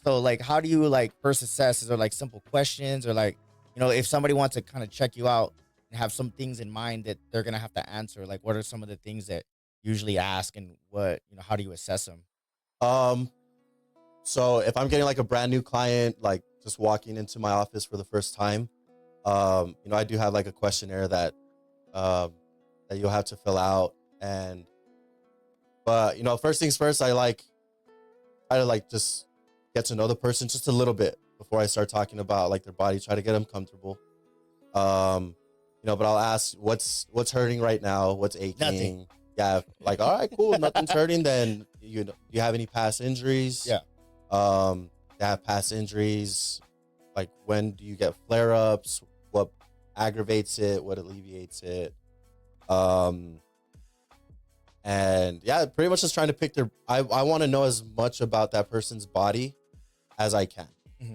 So like, how do you like first assess? Is there like simple questions, or like, if somebody wants to kind of check you out and have some things in mind that they're gonna have to answer, like what are some of the things that you usually ask, and what, how do you assess them? Um, so if I'm getting like a brand new client, like just walking into my office for the first time, I do have like a questionnaire that you'll have to fill out. But first things first, I like just get to know the person just a little bit before I start talking about like their body, try to get them comfortable. But I'll ask what's hurting right now, what's aching. Nothing. Yeah, like all right, cool, nothing's hurting. Then do you have any past injuries? Yeah. You have past injuries. Like when do you get flare ups? What aggravates it? What alleviates it? And yeah, pretty much just trying to pick I want to know as much about that person's body as I can. Mm-hmm.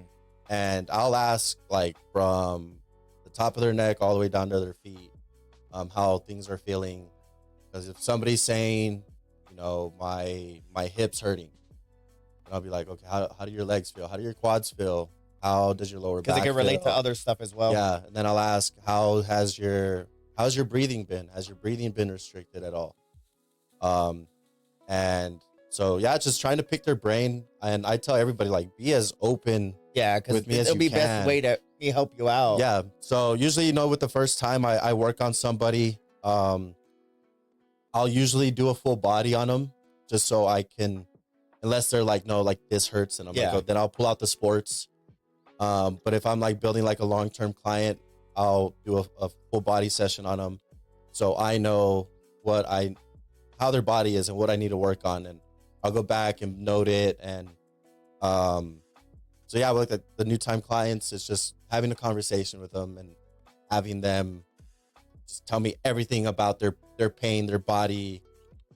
And I'll ask like from the top of their neck all the way down to their feet, how things are feeling. Because if somebody's saying, my hips hurting, I'll be like, okay, how do your legs feel? How do your quads feel? How does your lower back feel? Because it can relate to other stuff as well. Yeah. And then I'll ask, how's your breathing been? Has your breathing been restricted at all? And so, yeah, just trying to pick their brain. And I tell everybody, like, be as open. Yeah, because it'll be best way to help you out. Yeah. So usually, with the first time I work on somebody, I'll usually do a full body on them just so I can, unless they're like, no, like this hurts. And I'm like, oh, then I'll pull out the sports. But if I'm like building like a long-term client, I'll do a full body session on them. So I know how their body is and what I need to work on. And I'll go back and note it. And, so yeah, with the new time clients, it's just having a conversation with them and having them just tell me everything about their pain, their body,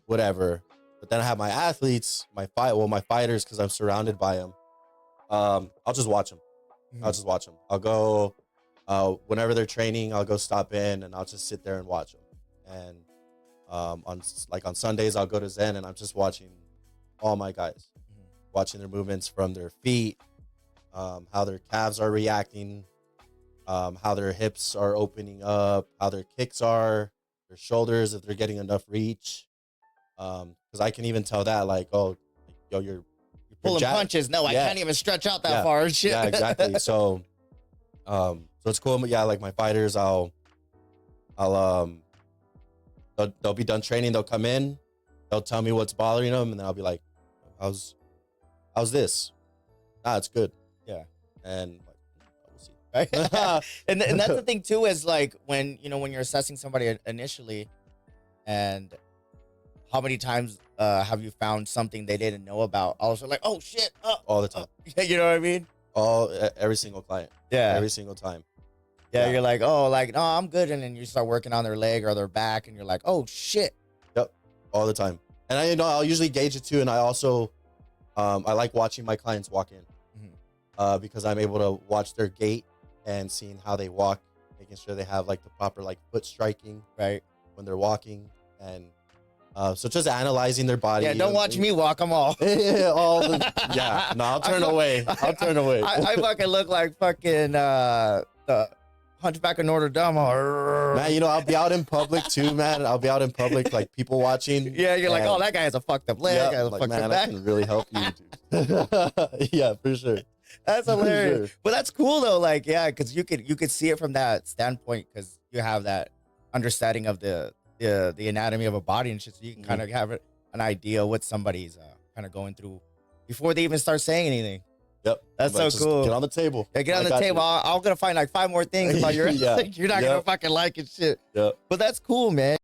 whatever. But then I have my athletes, my fighters, because I'm surrounded by them. I'll just watch them. Mm-hmm. I'll just watch them. I'll go, whenever they're training, I'll go stop in and I'll just sit there and watch them. And on Sundays, I'll go to Zen and I'm just watching all my guys, watching their movements from their feet, how their calves are reacting, how their hips are opening up, how their kicks are, their shoulders, if they're getting enough reach. Because I can even tell that, like, oh, you're pulling punches. No, I can't even stretch out that far. Shit. Yeah, exactly. So it's cool. But yeah, like my fighters, they'll be done training. They'll come in, they'll tell me what's bothering them, and then I'll be like, how's this? It's good. Yeah. And we'll see. Right? and that's the thing too, is like when you're assessing somebody initially, and how many times have you found something they didn't know about? Also, like, oh shit, all the time. You know what I mean? Every single client. Yeah, every single time. Yeah, you're like, oh, like, no, I'm good, and then you start working on their leg or their back, and you're like, oh shit. Yep, all the time. And I'll usually gauge it too, and I also, I like watching my clients walk in, because I'm able to watch their gait and seeing how they walk, making sure they have like the proper like foot striking right when they're walking, and so just analyzing their body. Yeah, don't watch me walk them all. No, I'll turn away. I'll turn away. I fucking look like fucking the Hunchback of Notre Dame. Man, I'll be out in public too, man. I'll be out in public, like people watching. Yeah, you're like, oh, that guy has a fucked up leg. Yeah, like, man, I can really help you, dude. Yeah, for sure. That's hilarious. Sure. But that's cool though. Like, yeah, because you could see it from that standpoint, because you have that understanding of the anatomy of a body and shit, so you can kind of have an idea what somebody's kind of going through before they even start saying anything. Yep. That's so cool. Get on the table. Yeah, get on the table. I'm gonna find like 5 more things about your you're not gonna fucking like it, shit. Yep. But that's cool, man.